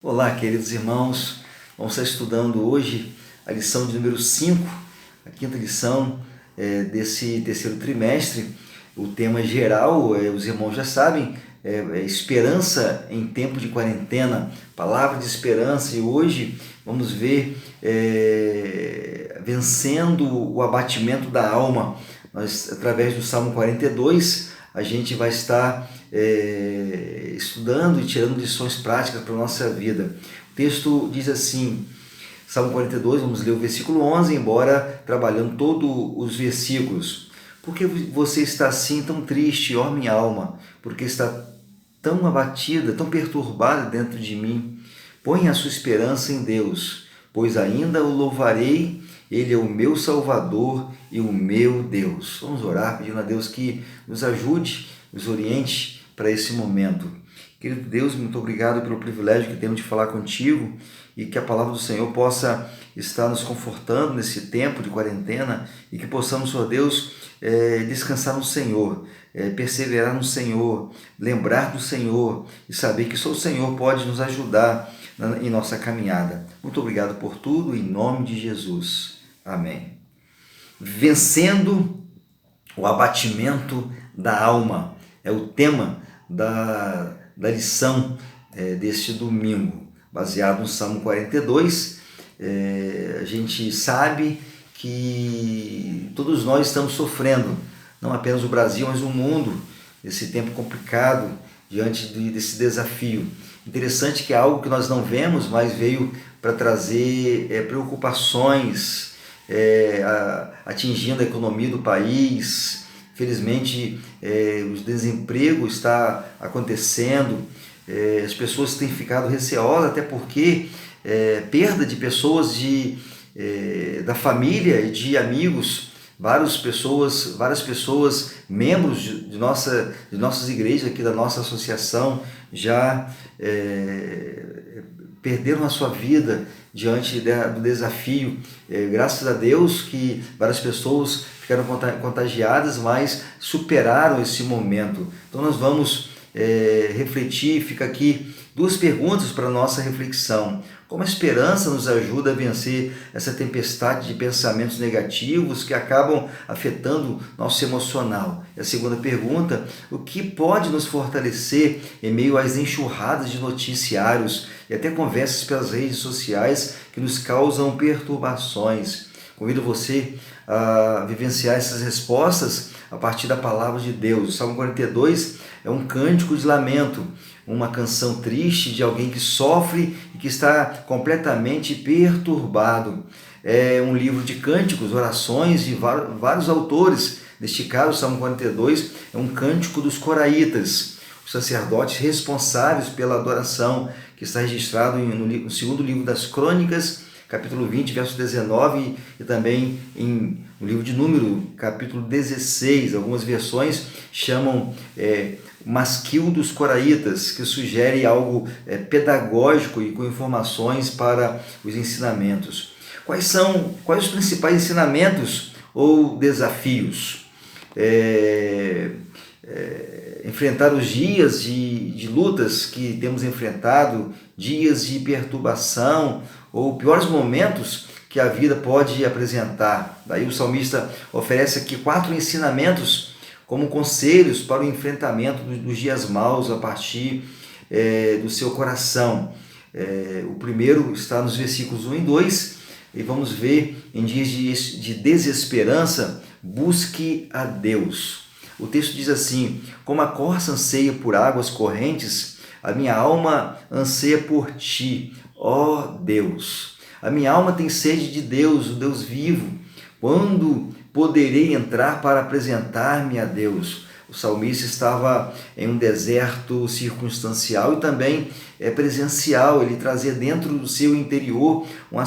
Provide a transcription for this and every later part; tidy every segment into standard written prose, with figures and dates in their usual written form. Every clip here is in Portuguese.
Olá, queridos irmãos, vamos estar estudando hoje a lição de número 5, a quinta lição desse terceiro trimestre. O tema geral, os irmãos já sabem, esperança em tempo de quarentena, palavra de esperança, e hoje vamos ver vencendo o abatimento da alma. Nós, através do Salmo 42, a gente vai estar estudando e tirando lições práticas para a nossa vida. O texto diz assim, Salmo 42, vamos ler o versículo 11, embora trabalhando todos os versículos. Por que você está assim tão triste, ó minha alma? Porque está tão abatida, tão perturbada dentro de mim? Ponha a sua esperança em Deus, pois ainda o louvarei. Ele é o meu Salvador e o meu Deus. Vamos orar pedindo a Deus que nos ajude, nos oriente para esse momento. Querido Deus, muito obrigado pelo privilégio que temos de falar contigo e que a palavra do Senhor possa estar nos confortando nesse tempo de quarentena e que possamos, Senhor Deus, descansar no Senhor, perseverar no Senhor, lembrar do Senhor e saber que só o Senhor pode nos ajudar em nossa caminhada. Muito obrigado por tudo, em nome de Jesus. Amém. Vencendo o abatimento da alma é o tema da lição deste domingo, baseado no Salmo 42. A gente sabe que todos nós estamos sofrendo, não apenas o Brasil, mas o mundo, nesse tempo complicado, diante desse desafio. Interessante que é algo que nós não vemos, mas veio para trazer preocupações, atingindo a economia do país. Infelizmente, o desemprego está acontecendo, as pessoas têm ficado receosas, até porque perda de pessoas da família e de amigos, várias pessoas, membros de nossas igrejas, aqui da nossa associação, já perderam a sua vida diante do desafio. Graças a Deus que várias pessoas ficaram contagiadas, mas superaram esse momento. Então nós vamos refletir. Fica aqui duas perguntas para a nossa reflexão. Como a esperança nos ajuda a vencer essa tempestade de pensamentos negativos que acabam afetando nosso emocional? E a segunda pergunta, o que pode nos fortalecer em meio às enxurradas de noticiários e até conversas pelas redes sociais que nos causam perturbações? Convido você a vivenciar essas respostas a partir da palavra de Deus. O Salmo 42 é um cântico de lamento, uma canção triste de alguém que sofre e que está completamente perturbado. É um livro de cânticos, orações de vários autores. Neste caso, o Salmo 42 é um cântico dos coraitas, os sacerdotes responsáveis pela adoração, que está registrado no segundo livro das Crônicas, capítulo 20, verso 19, e também no livro de Número, capítulo 16. Algumas versões chamam Masquil dos Coraitas, que sugere algo pedagógico e com informações para os ensinamentos. Quais os principais ensinamentos ou desafios? Enfrentar os dias de lutas que temos enfrentado, dias de perturbação ou piores momentos que a vida pode apresentar. Daí o salmista oferece aqui 4 ensinamentos como conselhos para o enfrentamento dos dias maus a partir do seu coração. O primeiro está nos versículos 1 e 2, e vamos ver: em dias de desesperança, busque a Deus. O texto diz assim: como a corça anseia por águas correntes, a minha alma anseia por ti, ó Deus. A minha alma tem sede de Deus, o Deus vivo. Quando poderei entrar para apresentar-me a Deus? O salmista estava em um deserto circunstancial e também presencial. Ele trazia dentro do seu interior um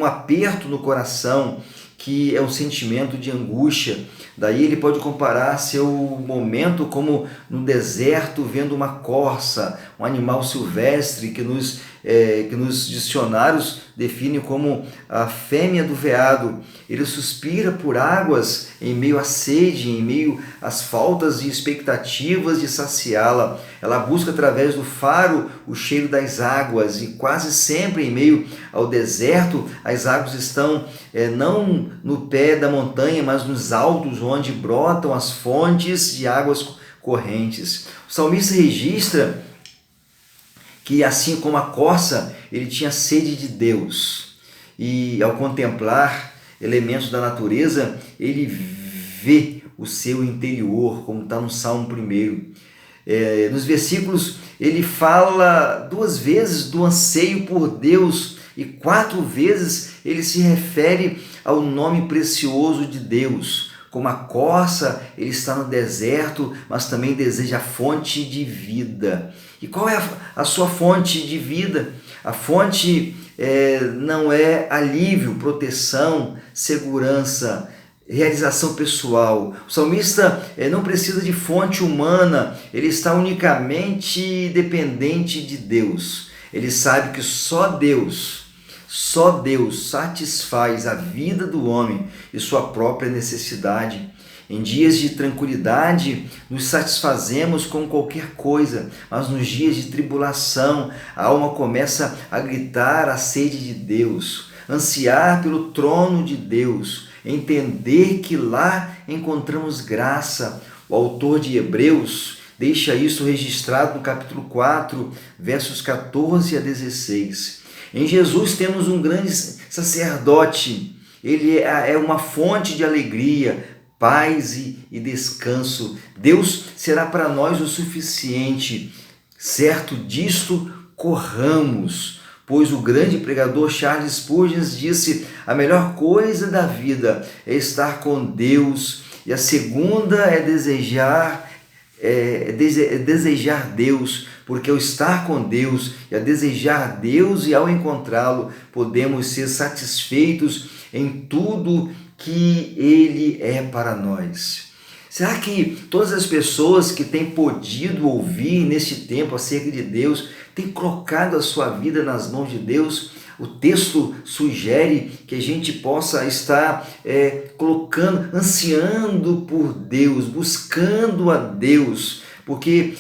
aperto no coração, que é um sentimento de angústia. Daí ele pode comparar seu momento como no deserto, vendo uma corça, um animal silvestre que nos que nos dicionários define como a fêmea do veado. Ele suspira por águas em meio à sede, em meio às faltas de expectativas de saciá-la. Ela busca através do faro o cheiro das águas, e quase sempre em meio ao deserto as águas estão não no pé da montanha, mas nos altos, onde brotam as fontes de águas correntes. O salmista registra que, assim como a corça, ele tinha sede de Deus, e ao contemplar elementos da natureza, ele vê o seu interior, como está no Salmo 1. Nos versículos, ele fala 2 vezes do anseio por Deus, e 4 vezes ele se refere ao nome precioso de Deus. Como a corça, ele está no deserto, mas também deseja a fonte de vida. E qual é a sua fonte de vida? A fonte não é alívio, proteção, segurança, realização pessoal. O salmista não precisa de fonte humana, ele está unicamente dependente de Deus. Ele sabe que só Deus satisfaz a vida do homem e sua própria necessidade. Em dias de tranquilidade, nos satisfazemos com qualquer coisa, mas nos dias de tribulação, a alma começa a gritar a sede de Deus, ansiar pelo trono de Deus, entender que lá encontramos graça. O autor de Hebreus deixa isso registrado no capítulo 4, versos 14 a 16. Em Jesus temos um grande sacerdote, ele é uma fonte de alegria, paz e descanso. Deus será para nós o suficiente. Certo disto, corramos, pois o grande pregador Charles Spurgeon disse: a melhor coisa da vida é estar com Deus, e a segunda é desejar Deus, porque ao estar com Deus e a desejar Deus e ao encontrá-lo, podemos ser satisfeitos em tudo que Ele é para nós. Será que todas as pessoas que têm podido ouvir neste tempo acerca de Deus têm colocado a sua vida nas mãos de Deus? O texto sugere que a gente possa estar ansiando por Deus, buscando a Deus, porque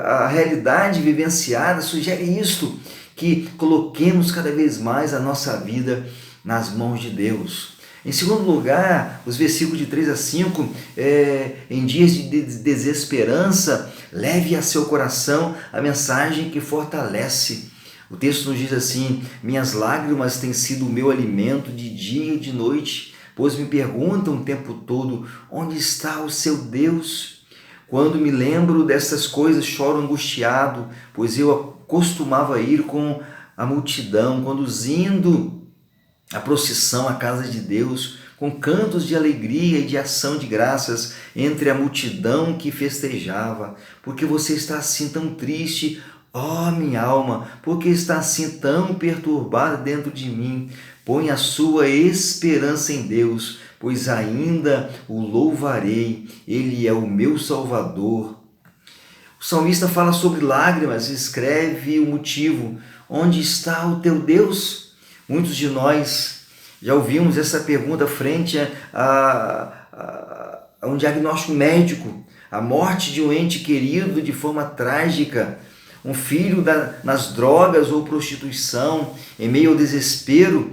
a realidade vivenciada sugere isto, que coloquemos cada vez mais a nossa vida nas mãos de Deus. Em segundo lugar, os versículos de 3 a 5, em dias de desesperança, leve a seu coração a mensagem que fortalece. O texto nos diz assim: minhas lágrimas têm sido o meu alimento de dia e de noite, pois me perguntam o tempo todo: onde está o seu Deus? Quando me lembro dessas coisas, choro angustiado, pois eu costumava ir com a multidão, conduzindo a procissão à casa de Deus, com cantos de alegria e de ação de graças entre a multidão que festejava. Porque você está assim tão triste, ó minha alma? Porque está assim tão perturbada dentro de mim? Põe a sua esperança em Deus, pois ainda o louvarei, Ele é o meu Salvador. O salmista fala sobre lágrimas e escreve o motivo: onde está o teu Deus? Muitos de nós já ouvimos essa pergunta frente a um diagnóstico médico, a morte de um ente querido de forma trágica, um filho nas drogas ou prostituição, em meio ao desespero,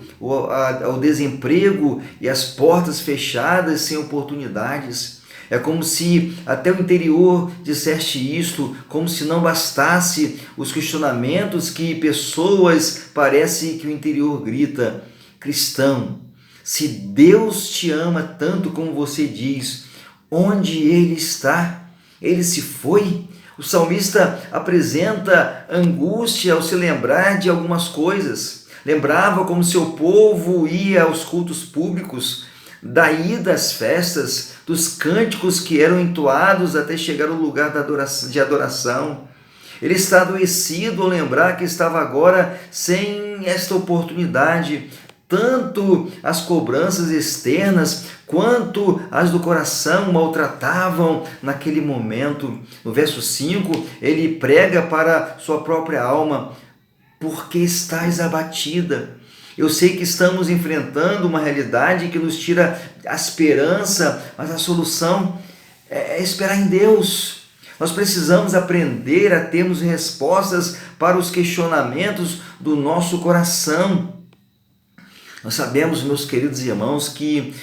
ao desemprego e às portas fechadas sem oportunidades. É como se até o interior disseste isto, como se não bastasse os questionamentos que pessoas, parece que o interior grita: cristão, se Deus te ama tanto como você diz, onde Ele está? Ele se foi? O salmista apresenta angústia ao se lembrar de algumas coisas. Lembrava como seu povo ia aos cultos públicos, da ida às festas, dos cânticos que eram entoados até chegar ao lugar de adoração. Ele está adoecido ao lembrar que estava agora sem esta oportunidade. Tanto as cobranças externas quanto as do coração maltratavam naquele momento. No verso 5, ele prega para sua própria alma: porque estás abatida. Eu sei que estamos enfrentando uma realidade que nos tira a esperança, mas a solução é esperar em Deus. Nós precisamos aprender a termos respostas para os questionamentos do nosso coração. Nós sabemos, meus queridos irmãos, que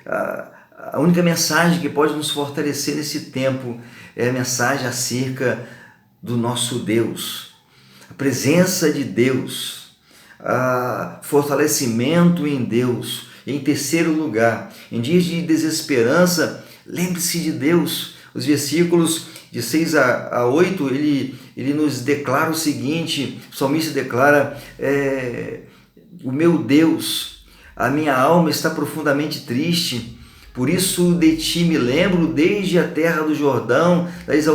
a única mensagem que pode nos fortalecer nesse tempo é a mensagem acerca do nosso Deus, a presença de Deus, fortalecimento em Deus. Em terceiro lugar, em dias de desesperança, lembre-se de Deus. Os versículos de 6 a 8, ele nos declara o seguinte, o salmista declara, o meu Deus, a minha alma está profundamente triste, por isso de ti me lembro desde a terra do Jordão, das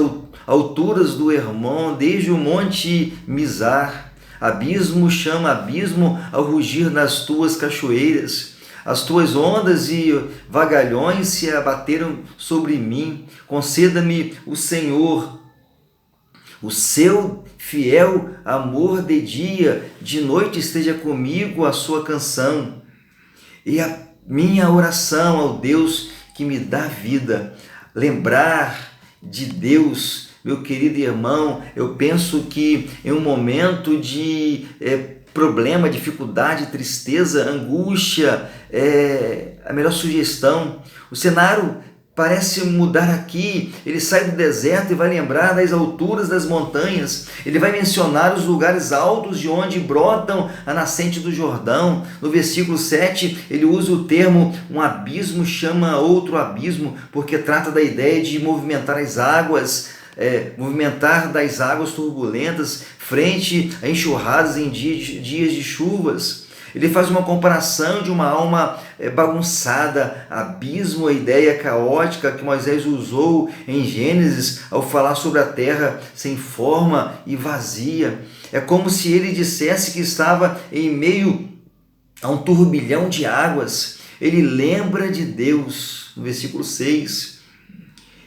alturas do Hermon, desde o monte Mizar. Abismo chama abismo ao rugir das tuas cachoeiras. As tuas ondas e vagalhões se abateram sobre mim. Conceda-me o Senhor o seu fiel amor de dia, de noite esteja comigo a sua canção. E a minha oração ao Deus que me dá vida. Lembrar de Deus, meu querido irmão, eu penso que em um momento de problema, dificuldade, tristeza, angústia, a melhor sugestão. O cenário parece mudar aqui. Ele sai do deserto e vai lembrar das alturas das montanhas. Ele vai mencionar os lugares altos de onde brotam a nascente do Jordão. No versículo 7, ele usa o termo um abismo chama outro abismo, porque trata da ideia de movimentar as águas, movimentar das águas turbulentas frente a enxurradas em dias de chuvas. Ele faz uma comparação de uma alma bagunçada, abismo, a ideia caótica que Moisés usou em Gênesis ao falar sobre a terra sem forma e vazia. É como se ele dissesse que estava em meio a um turbilhão de águas. Ele lembra de Deus, no versículo 6.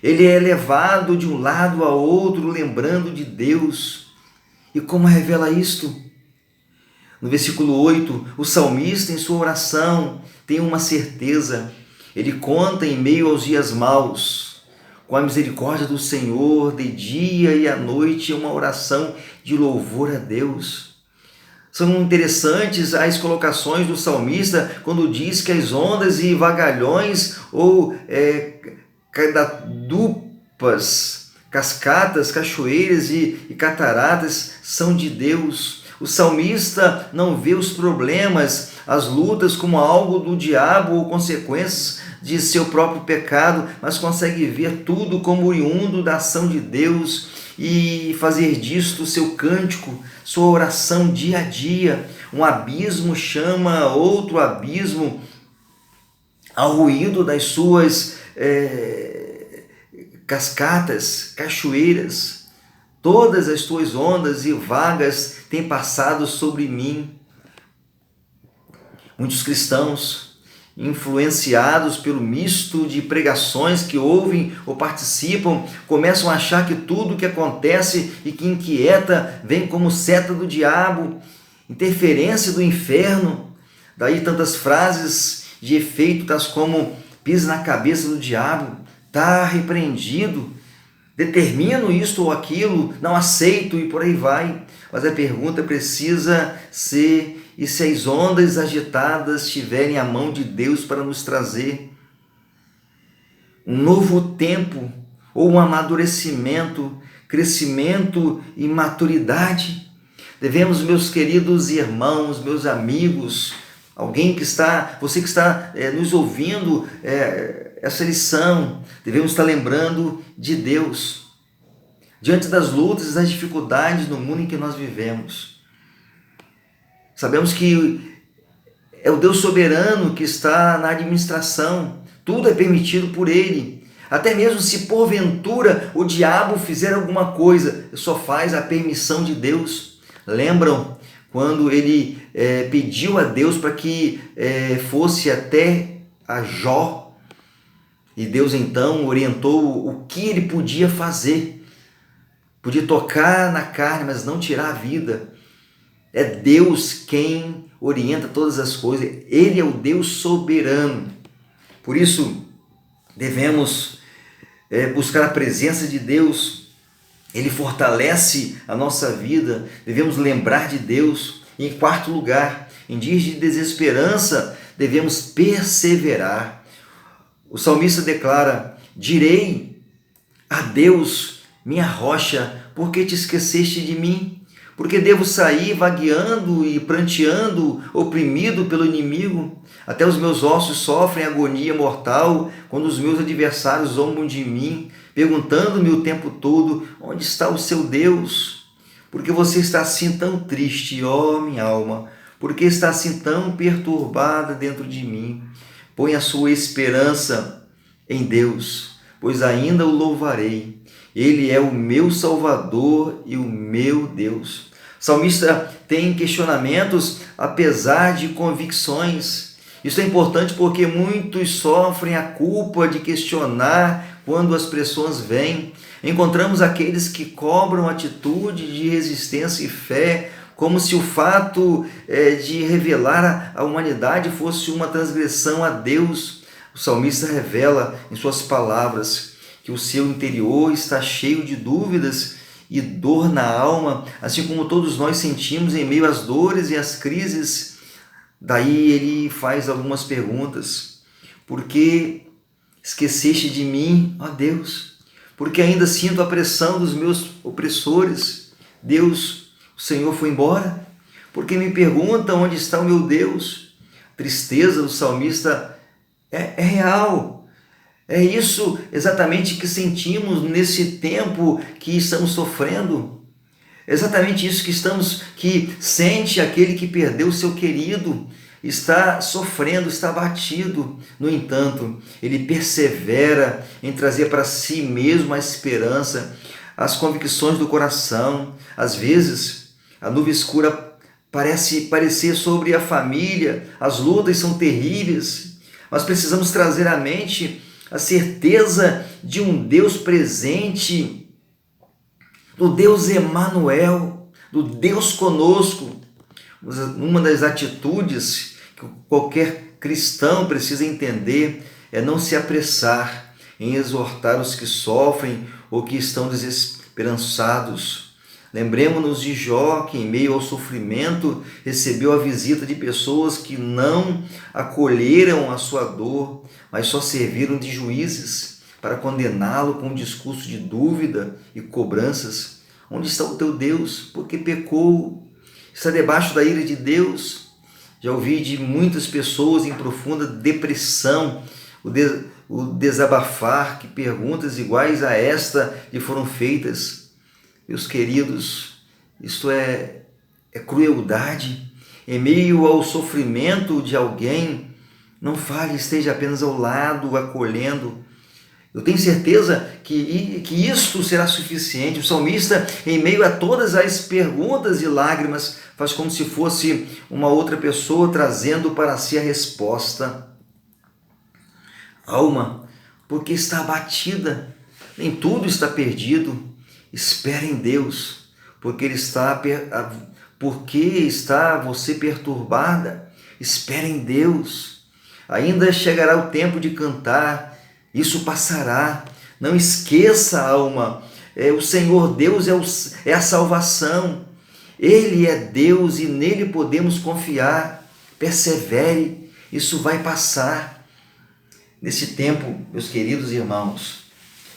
Ele é levado de um lado a outro, lembrando de Deus. E como revela isto? No versículo 8, o salmista, em sua oração, tem uma certeza. Ele conta em meio aos dias maus, com a misericórdia do Senhor, de dia e à noite, uma oração de louvor a Deus. São interessantes as colocações do salmista, quando diz que as ondas e vagalhões, ou cadadupas, cascatas, cachoeiras e cataratas, são de Deus. O salmista não vê os problemas, as lutas como algo do diabo ou consequências de seu próprio pecado, mas consegue ver tudo como oriundo da ação de Deus e fazer disto seu cântico, sua oração dia a dia. Um abismo chama outro abismo ao ruído das suas cascatas, cachoeiras. Todas as tuas ondas e vagas têm passado sobre mim. Muitos cristãos, influenciados pelo misto de pregações que ouvem ou participam, começam a achar que tudo que acontece e que inquieta vem como seta do diabo, interferência do inferno. Daí tantas frases de efeito, tais como pisa na cabeça do diabo, está repreendido, determino isto ou aquilo, não aceito e por aí vai. Mas a pergunta precisa ser: e se as ondas agitadas tiverem a mão de Deus para nos trazer um novo tempo, ou um amadurecimento, crescimento e maturidade? Devemos, meus queridos irmãos, meus amigos, você que está nos ouvindo, essa lição, devemos estar lembrando de Deus diante das lutas e das dificuldades no mundo em que nós vivemos. Sabemos que é o Deus soberano que está na administração, tudo é permitido por Ele. Até mesmo se porventura o diabo fizer alguma coisa, só faz a permissão de Deus. Lembram quando ele pediu a Deus para que fosse até a Jó? E Deus então orientou o que ele podia fazer. Podia tocar na carne, mas não tirar a vida. É Deus quem orienta todas as coisas. Ele é o Deus soberano. Por isso, devemos buscar a presença de Deus. Ele fortalece a nossa vida. Devemos lembrar de Deus. E, em quarto lugar, em dias de desesperança, devemos perseverar. O salmista declara: direi a Deus, minha rocha, por que te esqueceste de mim? Porque devo sair vagueando e pranteando, oprimido pelo inimigo? Até os meus ossos sofrem agonia mortal quando os meus adversários zombam de mim, perguntando-me o tempo todo: onde está o seu Deus? Porque você está assim tão triste, ó minha alma? Porque está assim tão perturbada dentro de mim? Põe a sua esperança em Deus, pois ainda o louvarei. Ele é o meu Salvador e o meu Deus. O salmista tem questionamentos apesar de convicções. Isso é importante porque muitos sofrem a culpa de questionar quando as pressões vêm. Encontramos aqueles que cobram atitude de resistência e fé, como se o fato de revelar a humanidade fosse uma transgressão a Deus. O salmista revela em suas palavras que o seu interior está cheio de dúvidas e dor na alma, assim como todos nós sentimos em meio às dores e às crises. Daí ele faz algumas perguntas. Por que esqueceste de mim, ó Deus? Porque ainda sinto a pressão dos meus opressores. Deus, o Senhor foi embora? Porque me pergunta onde está o meu Deus? A tristeza do salmista é real. É isso exatamente que sentimos nesse tempo que estamos sofrendo. É exatamente isso que sente aquele que perdeu o seu querido, está sofrendo, está abatido. No entanto, ele persevera em trazer para si mesmo a esperança, as convicções do coração. Às vezes, a nuvem escura parece parecer sobre a família, as lutas são terríveis, mas precisamos trazer à mente a certeza de um Deus presente, do Deus Emanuel, do Deus conosco. Uma das atitudes que qualquer cristão precisa entender é não se apressar em exortar os que sofrem ou que estão desesperançados. Lembremos-nos de Jó, que em meio ao sofrimento recebeu a visita de pessoas que não acolheram a sua dor, mas só serviram de juízes para condená-lo com um discurso de dúvida e cobranças. Onde está o teu Deus? Porque pecou? Está debaixo da ira de Deus? Já ouvi de muitas pessoas em profunda depressão o desabafar que perguntas iguais a esta lhe foram feitas. Meus queridos, isto é crueldade. Em meio ao sofrimento de alguém, não fale, esteja apenas ao lado, acolhendo. Eu tenho certeza que isto será suficiente. O salmista, em meio a todas as perguntas e lágrimas, faz como se fosse uma outra pessoa trazendo para si a resposta. Alma, porque está abatida, nem tudo está perdido. Espera em Deus, porque está você perturbada. Espera em Deus. Ainda chegará o tempo de cantar. Isso passará. Não esqueça, alma. O Senhor Deus é a salvação. Ele é Deus e nele podemos confiar. Persevere. Isso vai passar. Nesse tempo, meus queridos irmãos,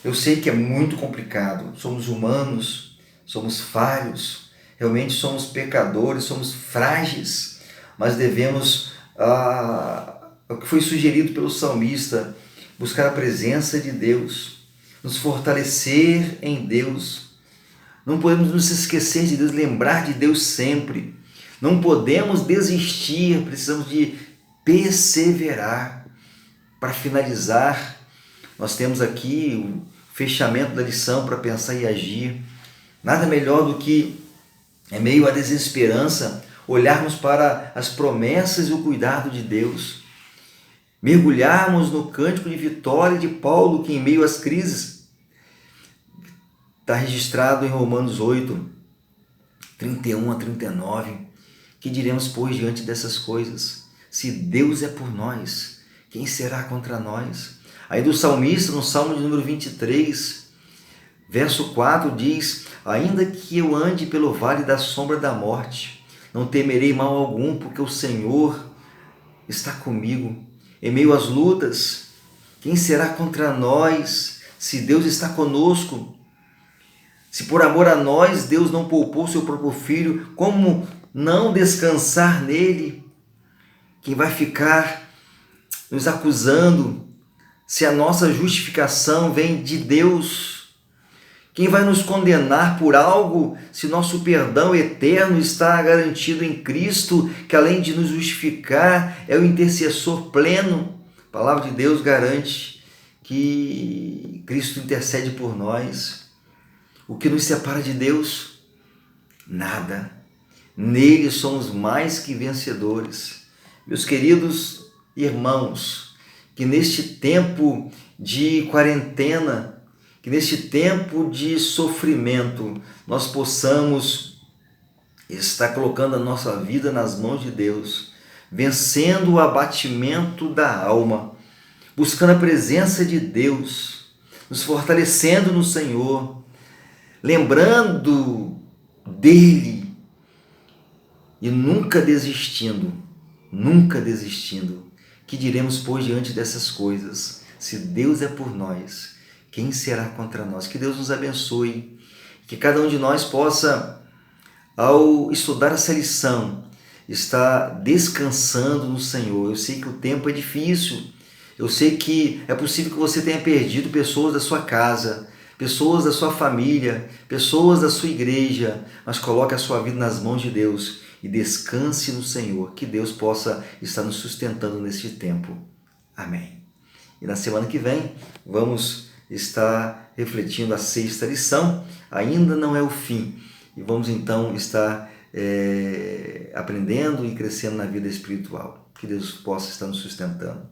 eu sei que é muito complicado, somos humanos, somos falhos, realmente somos pecadores, somos frágeis, mas devemos, o que foi sugerido pelo salmista, buscar a presença de Deus, nos fortalecer em Deus. Não podemos nos esquecer de Deus, lembrar de Deus sempre. Não podemos desistir, precisamos de perseverar. Para finalizar, nós temos aqui o fechamento da lição para pensar e agir. Nada melhor do que, em meio à desesperança, olharmos para as promessas e o cuidado de Deus. Mergulharmos no cântico de vitória de Paulo, que em meio às crises, está registrado em Romanos 8, 31 a 39. Que diremos, pois, diante dessas coisas? Se Deus é por nós, quem será contra nós? Aí do salmista, no Salmo de número 23, verso 4, diz: ainda que eu ande pelo vale da sombra da morte, não temerei mal algum, porque o Senhor está comigo. Em meio às lutas, quem será contra nós? Se Deus está conosco, se por amor a nós Deus não poupou seu próprio Filho, como não descansar nele? Quem vai ficar nos acusando se a nossa justificação vem de Deus? Quem vai nos condenar por algo se nosso perdão eterno está garantido em Cristo, que além de nos justificar é o intercessor pleno? A palavra de Deus garante que Cristo intercede por nós. O que nos separa de Deus? Nada. Nele somos mais que vencedores. Meus queridos irmãos, que neste tempo de quarentena, que neste tempo de sofrimento, nós possamos estar colocando a nossa vida nas mãos de Deus, vencendo o abatimento da alma, buscando a presença de Deus, nos fortalecendo no Senhor, lembrando dele e nunca desistindo. Que diremos, pois, diante dessas coisas? Se Deus é por nós, quem será contra nós? Que Deus nos abençoe, que cada um de nós possa, ao estudar essa lição, estar descansando no Senhor. Eu sei que o tempo é difícil, eu sei que é possível que você tenha perdido pessoas da sua casa, pessoas da sua família, pessoas da sua igreja, mas coloque a sua vida nas mãos de Deus e descanse no Senhor, que Deus possa estar nos sustentando neste tempo. Amém. E na semana que vem vamos estar refletindo a 6ª lição, ainda não é o fim, e vamos então estar aprendendo e crescendo na vida espiritual. Que Deus possa estar nos sustentando.